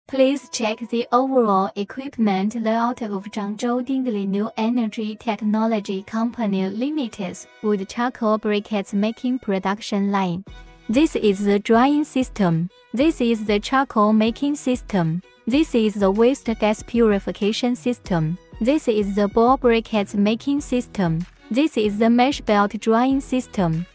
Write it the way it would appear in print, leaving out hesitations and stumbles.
Please check the overall equipment layout of Zhangzhou Dingli New Energy Technology Company Limited wood charcoal briquettes making production line. This is the drying system. This is the charcoal making system. This is the waste gas purification system. This is the ball briquettes making system. This is the mesh belt drying system.